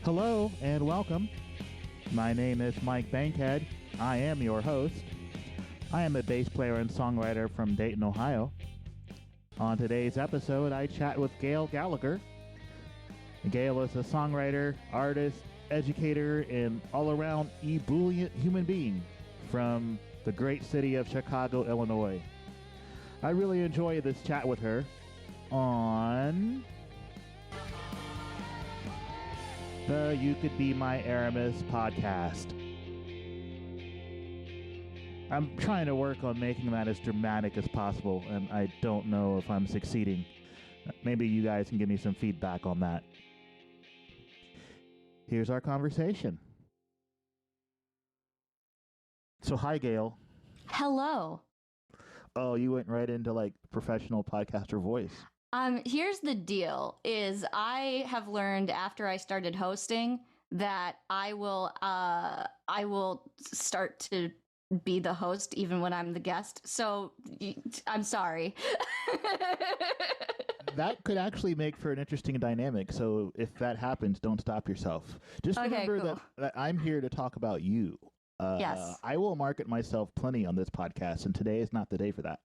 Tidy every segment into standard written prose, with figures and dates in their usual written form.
Hello and welcome. My name is Mike Bankhead. I am your host. I am a bass player and songwriter from Dayton, Ohio. On today's episode, I chat with Gail Gallagher. Gail is a songwriter, artist, educator, and all-around ebullient human being from the great city of Chicago, Illinois. I really enjoy this chat with her on the You Could Be My Aramis podcast. I'm trying to work on making that as dramatic as possible, and I don't know if I'm succeeding. Maybe you guys can give me some feedback on that. Here's our conversation. So, hi, Gail. Hello. Oh, you went right into like professional podcaster voice. Here's the deal: is I have learned after I started hosting that I will start to be the host even when I'm the guest. So I'm sorry. That could actually make for an interesting dynamic. So if that happens, don't stop yourself. Just remember cool. that I'm here to talk about you. Yes. I will market myself plenty on this podcast, and today is not the day for that.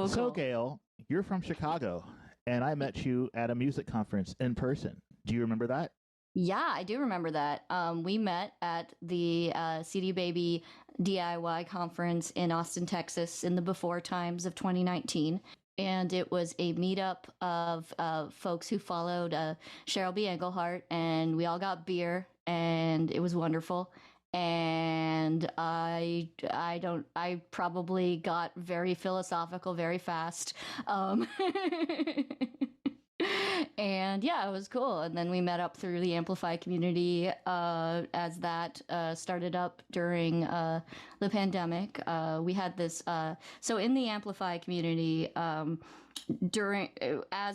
So, Gail, you're from Chicago, and I met you at a music conference in person. Do you remember that? Yeah, I do remember that. We met at the CD Baby DIY conference in Austin, Texas in the before times of 2019. And it was a meetup of folks who followed Cheryl B. Engelhardt, and we all got beer, and it was wonderful. And I probably got very philosophical very fast. And yeah, it was cool. And then we met up through the Amplify community as that started up during the pandemic. We had this. So in the Amplify community, as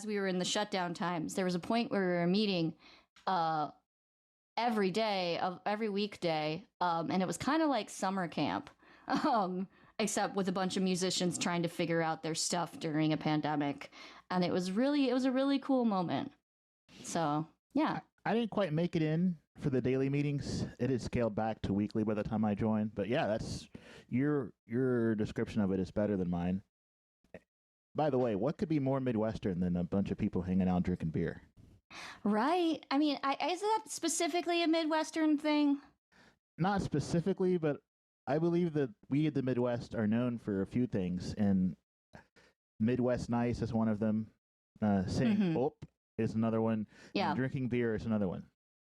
we were in the shutdown times, there was a point where we were meeting every day of every weekday, and it was kind of like summer camp. Except with a bunch of musicians trying to figure out their stuff during a pandemic. And it was a really cool moment. So, yeah. I didn't quite make it in for the daily meetings. It had scaled back to weekly by the time I joined. But yeah, that's your description of it is better than mine. By the way, what could be more Midwestern than a bunch of people hanging out drinking beer? Right. I mean, is that specifically a Midwestern thing? Not specifically, but I believe that we at the Midwest are known for a few things, and Midwest Nice is one of them. Saying "oop" is another one. Yeah. And drinking beer is another one.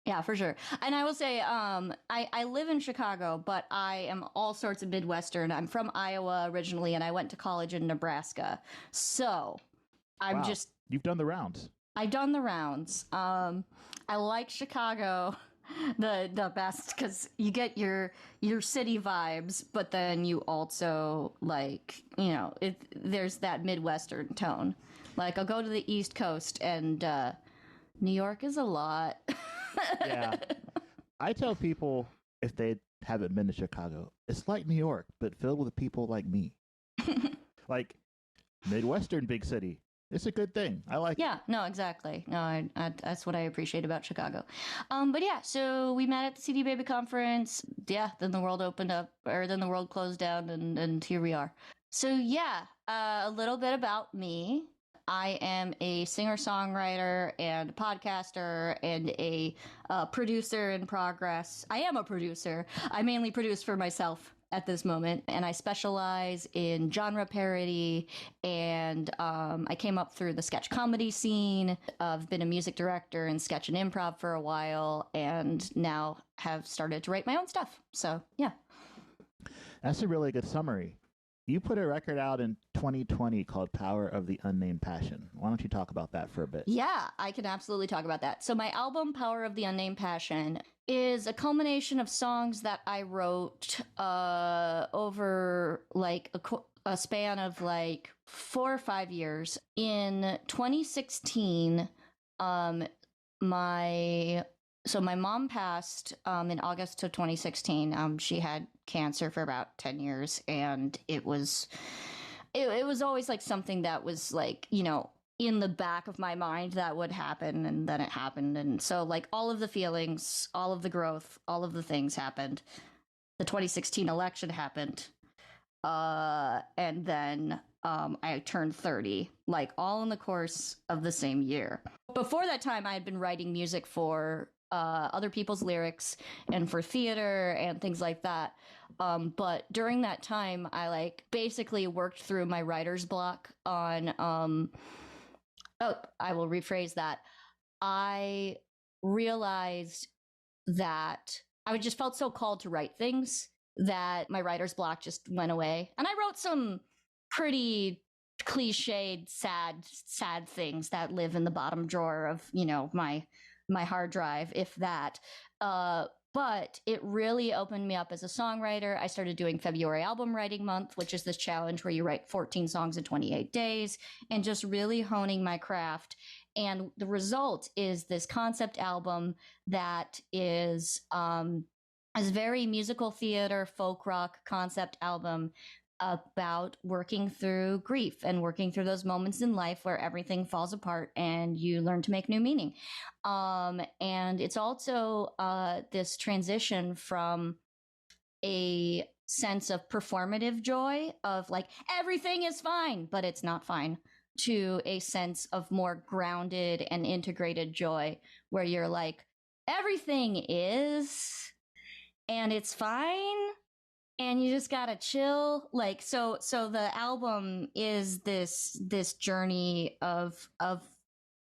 Yeah, for sure. And I will say, I live in Chicago, but I am all sorts of Midwestern. I'm from Iowa originally, and I went to college in Nebraska. So I'm You've done the rounds. I've done the rounds. I like Chicago the best because you get your city vibes, but then you also there's that Midwestern tone. Like I'll go to the East Coast and New York is a lot. Yeah, I tell people if they haven't been to Chicago, it's like New York but filled with people like me. Like Midwestern big city. It's a good thing. I like it. Yeah, no, exactly. No, I that's what I appreciate about Chicago. But yeah, so we met at the CD Baby conference. Yeah, then the world opened up, or then the world closed down, and here we are. So yeah, a little bit about me. I am a singer-songwriter and a podcaster and a producer in progress. I am a producer. I mainly produce for myself at this moment, and I specialize in genre parody, and I came up through the sketch comedy scene. I've been a music director in sketch and improv for a while, and now have started to write my own stuff. So, yeah. That's a really good summary. You put a record out in 2020 called Power of the Unnamed Passion. Why don't you talk about that for a bit? Yeah, I can absolutely talk about that. So my album, Power of the Unnamed Passion, is a culmination of songs that I wrote over like a span of like 4 or 5 years. In 2016, my mom passed in August of 2016. She had cancer for about 10 years, and it was always like something that was like, in the back of my mind that would happen, and then it happened. And so like all of the feelings, all of the growth, all of the things happened. The 2016 election happened. And then I turned 30, like all in the course of the same year. Before that time, I had been writing music for other people's lyrics and for theater and things like that. But during that time, I like basically worked through my writer's block on. I will rephrase that. I realized that I just felt so called to write things that my writer's block just went away. And I wrote some pretty cliched, sad things that live in the bottom drawer of, my hard drive, if that. But it really opened me up as a songwriter. I started doing February Album Writing Month, which is this challenge where you write 14 songs in 28 days, and just really honing my craft. And the result is this concept album that is very musical theater, folk rock concept album about working through grief and working through those moments in life where everything falls apart and you learn to make new meaning. And it's also this transition from a sense of performative joy of like, everything is fine, but it's not fine, to a sense of more grounded and integrated joy where you're like, everything is, and it's fine, and you just gotta chill. Like, so the album is this journey of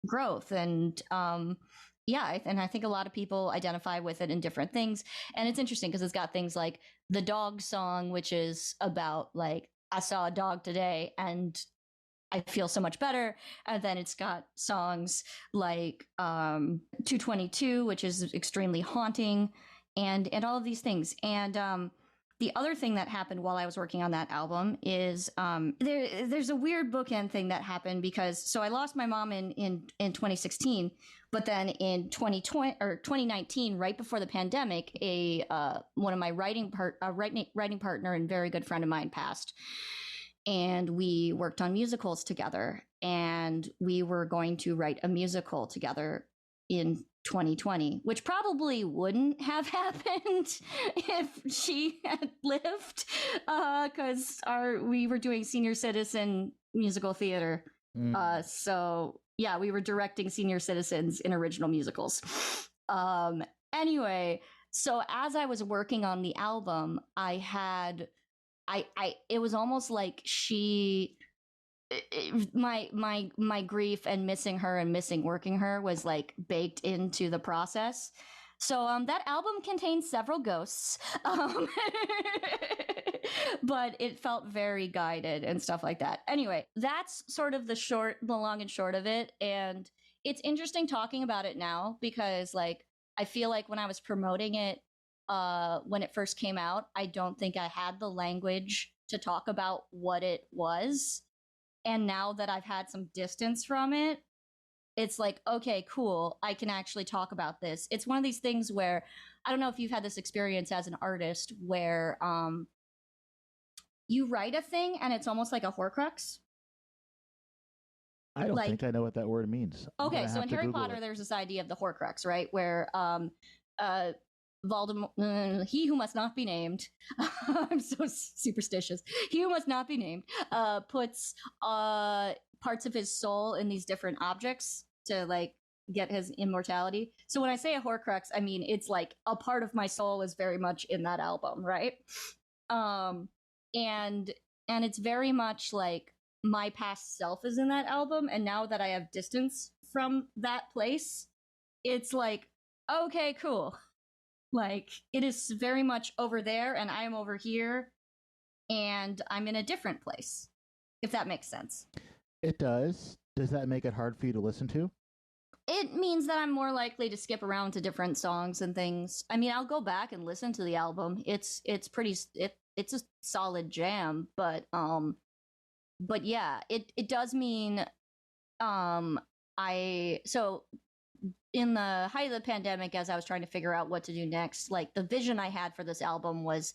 growth, and and I think a lot of people identify with it in different things. And it's interesting because it's got things like the dog song, which is about like, I saw a dog today and I feel so much better. And then it's got songs like 222, which is extremely haunting, and all of these things. And the other thing that happened while I was working on that album is there's a weird bookend thing that happened, because so I lost my mom in 2016, but then in 2020 or 2019, right before the pandemic, one of my writing partner and very good friend of mine passed. And we worked on musicals together, and we were going to write a musical together in 2020, which probably wouldn't have happened if she had lived, because we were doing senior citizen musical theater. So yeah, we were directing senior citizens in original musicals. Anyway, so as I was working on the album, it was almost like my grief and missing her and missing working her was like baked into the process. So that album contains several ghosts, but it felt very guided and stuff like that. Anyway, that's sort of the long and short of it. And it's interesting talking about it now, because like I feel like when I was promoting it, when it first came out, I don't think I had the language to talk about what it was. And now that I've had some distance from it, it's like, okay, cool, I can actually talk about this. It's one of these things where, I don't know if you've had this experience as an artist where you write a thing and it's almost like a Horcrux. I don't think I know what that word means. Okay, so in Harry Potter, there's this idea of the Horcrux, right? Where Voldemort, he who must not be named, I'm so superstitious, he who must not be named, puts parts of his soul in these different objects to like get his immortality. So when I say a Horcrux, I mean it's like a part of my soul is very much in that album, right? And it's very much like my past self is in that album, and now that I have distance from that place, it's like, okay, cool. Like, it is very much over there, and I'm over here, and I'm in a different place, if that makes sense. It does. Does that make it hard for you to listen to? It means that I'm more likely to skip around to different songs and things. I mean, I'll go back and listen to the album. It's a solid jam, but yeah, it does mean so in the height of the pandemic, as I was trying to figure out what to do next, like the vision I had for this album was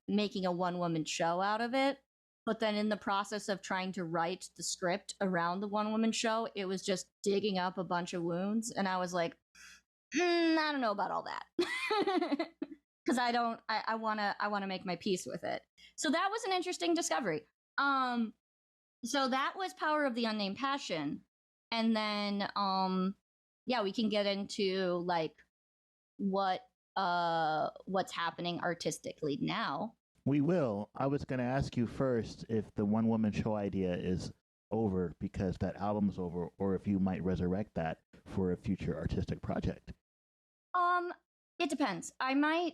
making a one-woman show out of it. But then in the process of trying to write the script around the one woman show, it was just digging up a bunch of wounds. And I was like, I don't know about all that. Because I want to make my peace with it. So that was an interesting discovery. So that was Power of the Unnamed Passion. And then, we can get into like what's happening artistically now. We will. I was going to ask you first if the one woman show idea is over because that album's over, or if you might resurrect that for a future artistic project. It depends. I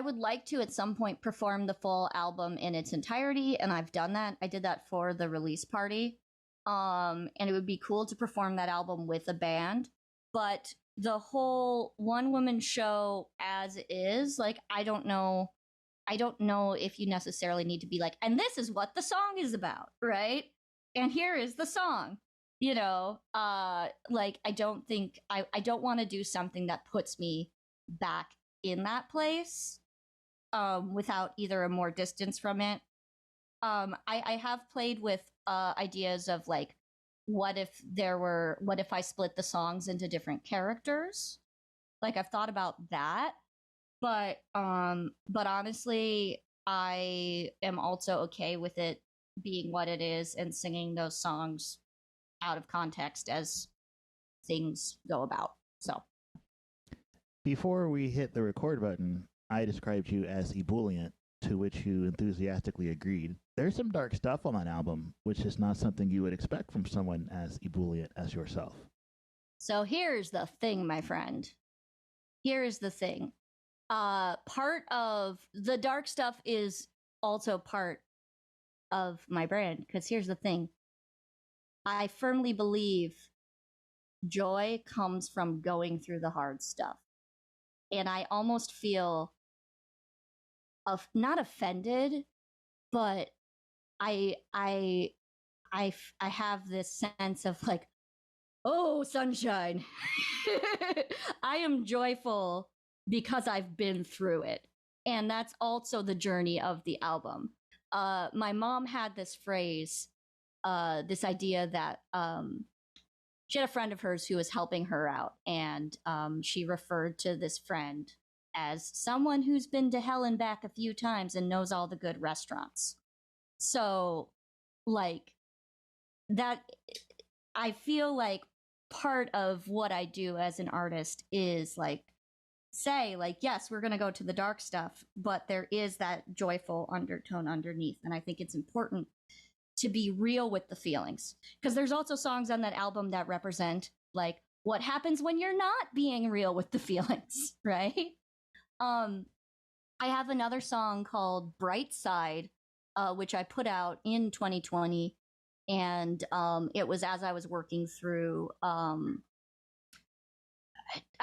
would like to at some point perform the full album in its entirety, and I've done that. I did that for the release party. And it would be cool to perform that album with a band, but the whole one woman show as is, like, I don't know if you necessarily need to be like, and this is what the song is about, right? And here is the song, like, I don't want to do something that puts me back in that place, without either a more distance from it. I have played with, ideas of like, what if I split the songs into different characters? Like, I've thought about that. But honestly, I am also okay with it being what it is and singing those songs out of context as things go about. So, before we hit the record button, I described you as ebullient, to which you enthusiastically agreed. There's some dark stuff on that album, which is not something you would expect from someone as ebullient as yourself. So here's the thing, my friend. Here's the thing. Part of the dark stuff is also part of my brand, because here's the thing. I firmly believe joy comes from going through the hard stuff. And I almost feel not offended, but I have this sense of like, oh, sunshine. I am joyful because I've been through it. And that's also the journey of the album. My mom had this phrase, this idea that she had a friend of hers who was helping her out. And she referred to this friend as someone who's been to hell and back a few times and knows all the good restaurants. So, like, that, I feel like part of what I do as an artist is like, say like, yes, we're going to go to the dark stuff, but there is that joyful undertone underneath. And I think it's important to be real with the feelings, because there's also songs on that album that represent like what happens when you're not being real with the feelings, right? I have another song called Bright Side, which I put out in 2020. And it was as I was working through, I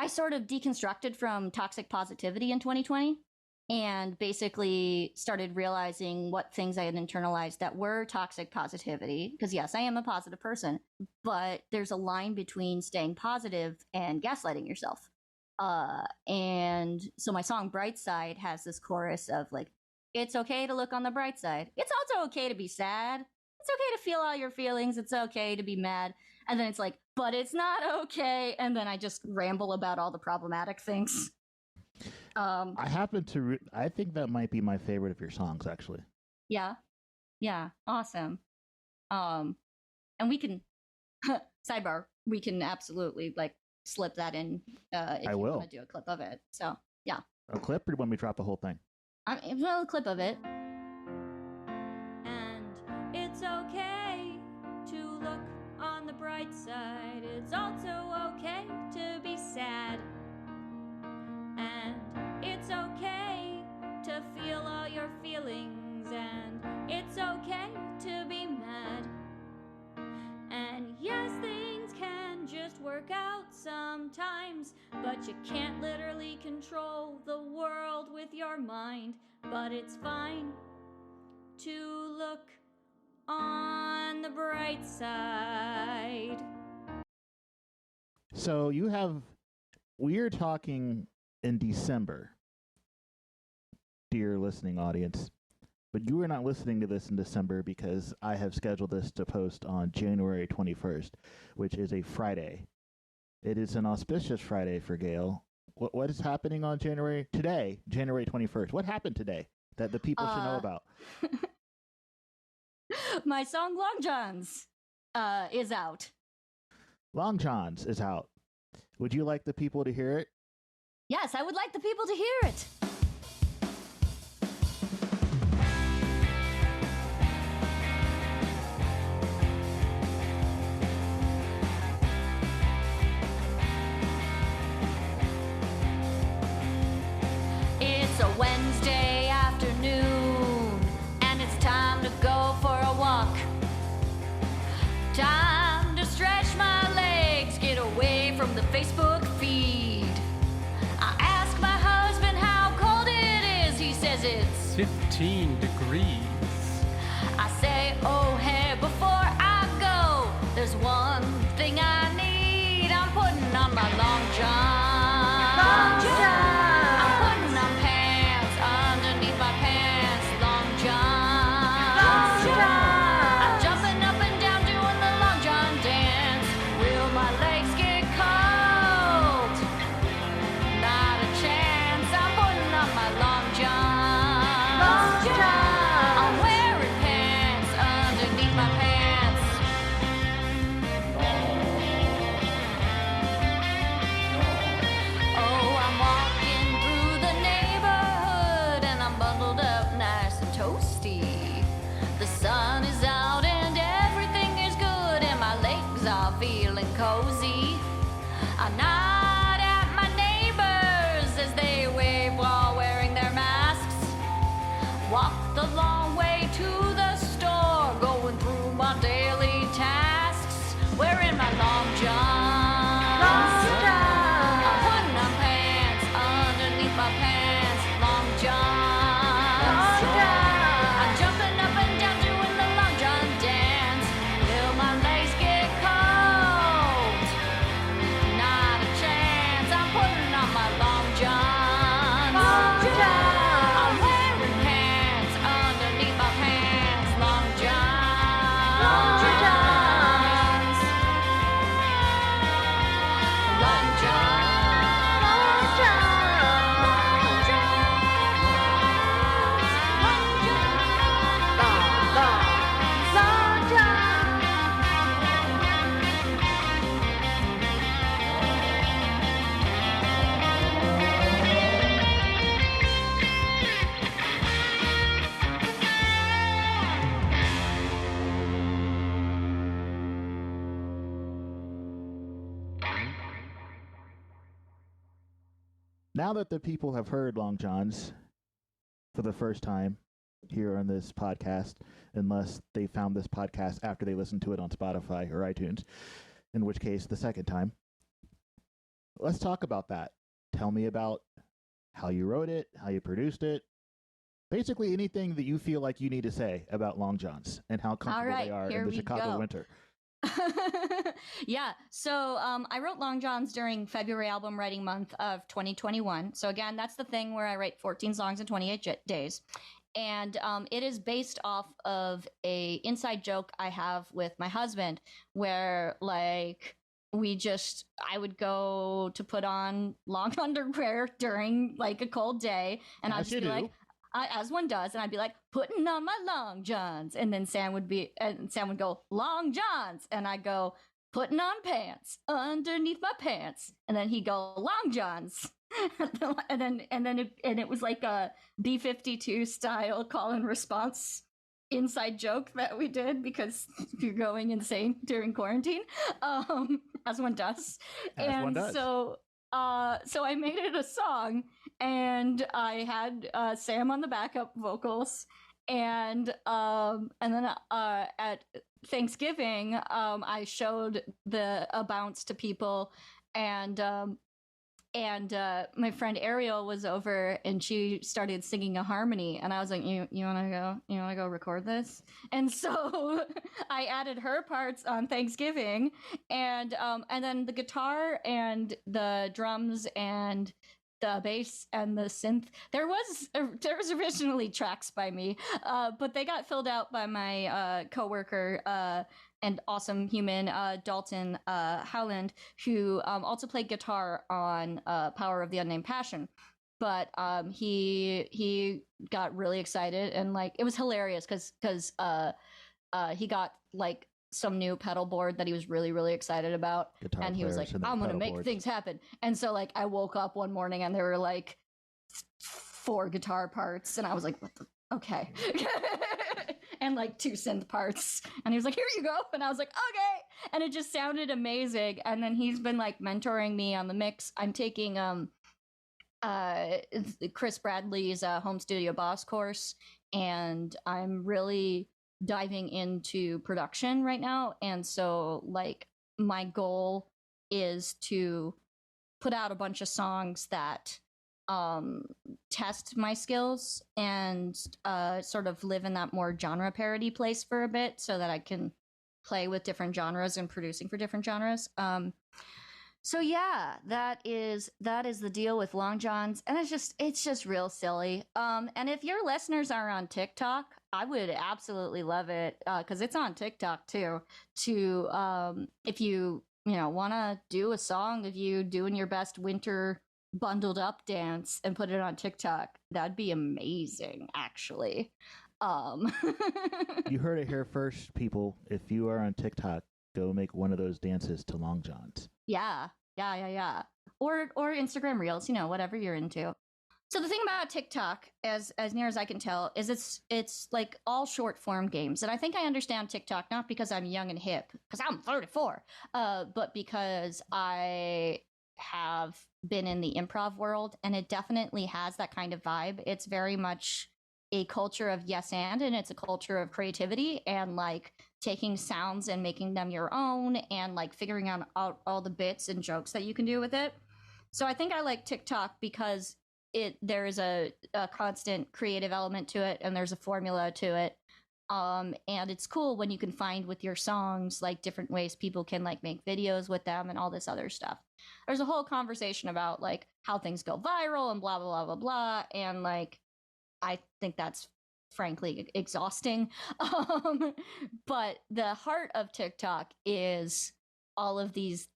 sort of deconstructed from toxic positivity in 2020 and basically started realizing what things I had internalized that were toxic positivity. Because yes, I am a positive person, but there's a line between staying positive and gaslighting yourself. And so my song Bright Side has this chorus of like, it's okay to look on the bright side. It's also okay to be sad. It's okay to feel all your feelings. It's okay to be mad. And then it's like, but it's not okay. And then I just ramble about all the problematic things. I think that might be my favorite of your songs, actually. Yeah. Yeah. Awesome. And we can, sidebar, we can absolutely like slip that in if you want to do a clip of it. So, yeah. A clip, or when we drop the whole thing? Well, a clip of it. And it's okay to look on the bright side. It's also okay to be sad. And it's okay to feel all your feelings. And it's okay to be mad. And yes, things can just work out sometimes, but you can't literally control the world with your mind. But it's fine to look on the bright side. So we're talking in December, dear listening audience. But you are not listening to this in December because I have scheduled this to post on January 21st, which is a Friday. It is an auspicious Friday for Gail. What is happening on January 21st? What happened today that the people should know about? My song Long Johns is out. Long John's is out. Would you like the people to hear it? Yes, I would like the people to hear it. It's a Wednesday afternoon, and it's time to go for a walk. Time to stretch my legs, get away from the Facebook feed. I ask my husband how cold it is. He says it's 15 degrees. I say, oh hey, before I go, there's one thing I need. I'm putting on my long john. Long john. I'm putting on pants underneath my pants. Long john. Long john. I'm jumping up and down doing the long john dance. Will my legs get cold? Not a chance. I'm putting on my long john. Long john. I'm wearing pants underneath my pants. Oh, I'm walking through the neighborhood and I'm bundled up nice and toasty. The sun is out and everything is good and my legs are feeling cozy. I nod at my neighbors as they wave while wearing their masks. Walk the long way to the store, going through my daily tasks, wearing my long johns. Long johns. I'm putting on pants underneath my pants. Long johns. Long johns. I'm jumping up and down doing the long john dance. Will my legs get cold? Not a chance. I'm putting on my long johns. Long johns. I'm wearing pants underneath my pants. Long johns. Long johns. Long johns. Long johns. Long johns. Long johns. Now that the people have heard Long John's for the first time here on this podcast, unless they found this podcast after they listened to it on Spotify or iTunes, in which case the second time, let's talk about that. Tell me about how you wrote it, how you produced it, basically anything that you feel like you need to say about Long John's and how comfortable right, they are here in the we Chicago go. winter. Yeah, so I wrote Long Johns during February album writing month of 2021. So again, that's the thing where I write 14 songs in 28 days. And it is based off of a inside joke I have with my husband where like I would go to put on long underwear during like a cold day and I'd As just you be do. like, as one does, and I'd be like, putting on my long johns, and then Sam would go, long johns, and I'd go, putting on pants underneath my pants, and then he'd go, long johns, and it was like a B-52 style call and response inside joke that we did because you're going insane during quarantine, as one does, so I made it a song, and I had Sam on the backup vocals, and then at Thanksgiving, I showed a bounce to people, and my friend Ariel was over, and she started singing a harmony, and I was like, "You wanna go record this?" And so I added her parts on Thanksgiving, and then the guitar and the drums and the bass and the synth. There was originally tracks by me, but they got filled out by my coworker and awesome human Dalton Howland, who also played guitar on Power of the Unnamed Passion. But he got really excited, and like it was hilarious because he got like some new pedal board that he was really, really excited about. Guitar and he was like, players and their I'm going to pedal make boards. things happen. And so like I woke up one morning and there were like 4 guitar parts. And I was like, what the? Okay. And like 2 synth parts. And he was like, here you go. And I was like, okay. And it just sounded amazing. And then he's been like mentoring me on the mix. I'm taking Chris Bradley's home studio boss course. And I'm really diving into production right now, and so like my goal is to put out a bunch of songs that test my skills and sort of live in that more genre parody place for a bit, so that I can play with different genres and producing for different genres. So yeah, that is the deal with Long Johns, and it's just real silly. And if your listeners are on TikTok, I would absolutely love it because it's on TikTok too. To if you want to do a song of you doing your best winter bundled up dance and put it on TikTok, that'd be amazing, actually. You heard it here first, people. If you are on TikTok, go make one of those dances to Long Johns. Yeah. Or Instagram Reels, whatever you're into. So the thing about TikTok, as near as I can tell, is it's like all short form games. And I think I understand TikTok not because I'm young and hip, because I'm 34, but because I have been in the improv world, and it definitely has that kind of vibe. It's very much a culture of yes and it's a culture of creativity and like taking sounds and making them your own and like figuring out all the bits and jokes that you can do with it. So I think I like TikTok because there is a constant creative element to it, and there's a formula to it. And it's cool when you can find with your songs like different ways people can like make videos with them and all this other stuff. There's a whole conversation about like how things go viral and blah blah blah blah blah, and like I think that's frankly exhausting. But the heart of TikTok is all of these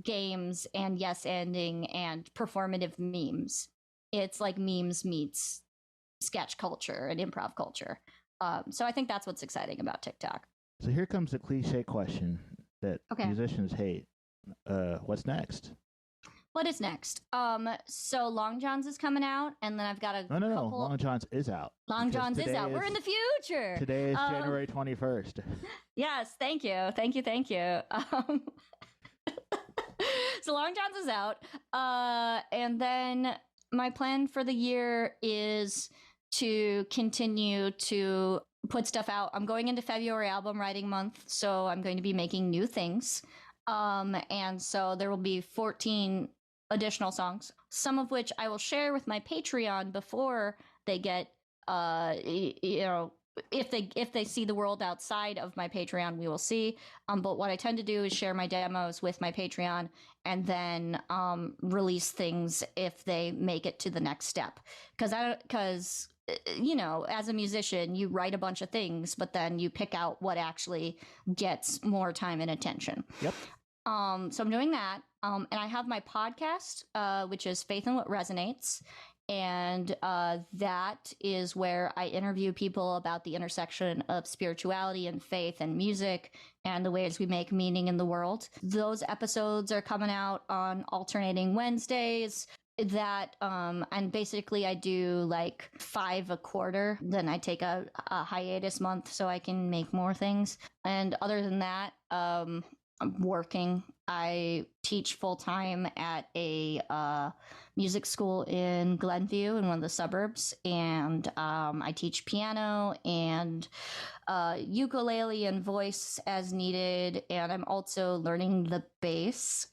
games and yes ending and performative memes. It's like memes meets sketch culture and improv culture. So I think that's what's exciting about TikTok. So here comes the cliche question that musicians hate. What's next? What is next? So Long Johns is coming out, and then I've got a No. couple... Long Johns is out. Long Johns is out. We're in the future. Today is January 21st. Yes, thank you. So Long Johns is out, and then my plan for the year is to continue to put stuff out. I'm going into February album writing month, so I'm going to be making new things. And so there will be 14 additional songs, some of which I will share with my Patreon before they get, if they see the world outside of my Patreon, we will see. But what I tend to do is share my demos with my Patreon and then release things if they make it to the next step. Because as a musician, you write a bunch of things, but then you pick out what actually gets more time and attention. Yep. So I'm doing that. And I have my podcast, which is Faith in What Resonates. And that is where I interview people about the intersection of spirituality and faith and music and the ways we make meaning in the world. Those episodes are coming out on alternating Wednesdays. And basically I do like 5 a quarter. Then I take a hiatus month so I can make more things. And other than that, I'm working. I teach full time at a music school in Glenview in one of the suburbs. And I teach piano and ukulele and voice as needed. And I'm also learning the bass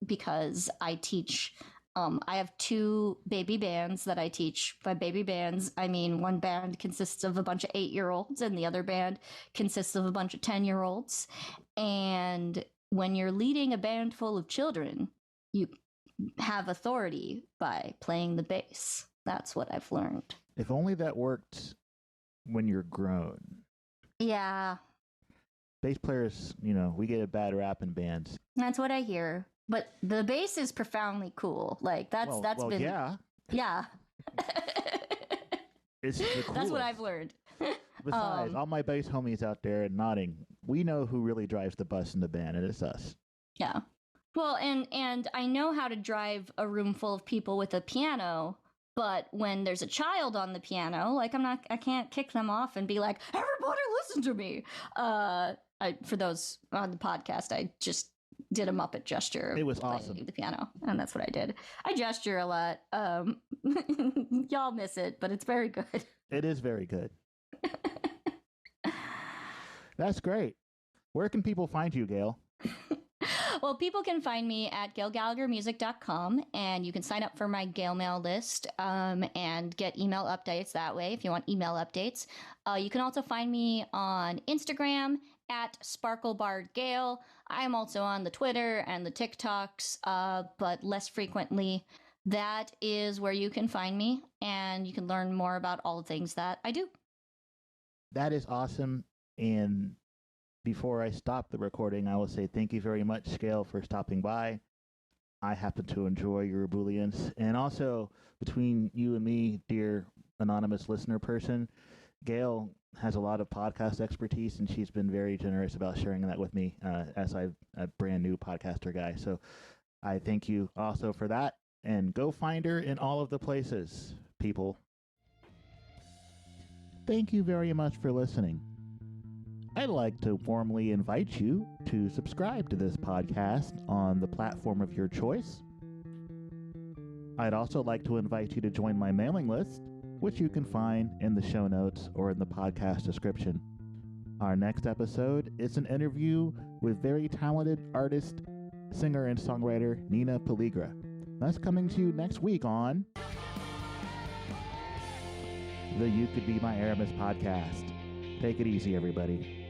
because I teach. I have 2 baby bands that I teach. By baby bands, I mean one band consists of a bunch of 8-year-olds and the other band consists of a bunch of 10-year-olds. And when you're leading a band full of children, you have authority by playing the bass. That's what I've learned. If only that worked when you're grown. Yeah, Bass players, we get a bad rap in bands. that's what I hear. But the bass is profoundly cool. Like that's been yeah. It's the coolest. That's what I've learned. Besides, all my bass homies out there nodding, we know who really drives the bus in the band, and it's us. Yeah. Well, and I know how to drive a room full of people with a piano, but when there's a child on the piano, like I can't kick them off and be like, everybody listen to me. For those on the podcast, I just did a Muppet gesture. It was awesome. The piano, and that's what I did. I gesture a lot. Y'all miss it, but it's very good. It is very good. That's great. Where can people find you, Gail? Well, people can find me at gailgallaghermusic.com, and you can sign up for my Gail Mail list and get email updates that way if you want email updates. You can also find me on Instagram at SparkleBardGail. I'm also on the Twitter and the TikToks, but less frequently. That is where you can find me, and you can learn more about all the things that I do. That is awesome. And before I stop the recording, I will say thank you very much, Gail, for stopping by. I happen to enjoy your ebullience. And also, between you and me, dear anonymous listener person, Gail has a lot of podcast expertise, and she's been very generous about sharing that with me as I'm a brand new podcaster guy. So I thank you also for that. And go find her in all of the places, people. Thank you very much for listening. I'd like to warmly invite you to subscribe to this podcast on the platform of your choice. I'd also like to invite you to join my mailing list, which you can find in the show notes or in the podcast description. Our next episode is an interview with very talented artist, singer, and songwriter Nina Pelligra. That's coming to you next week on the You Could Be My Aramis podcast. Take it easy, everybody.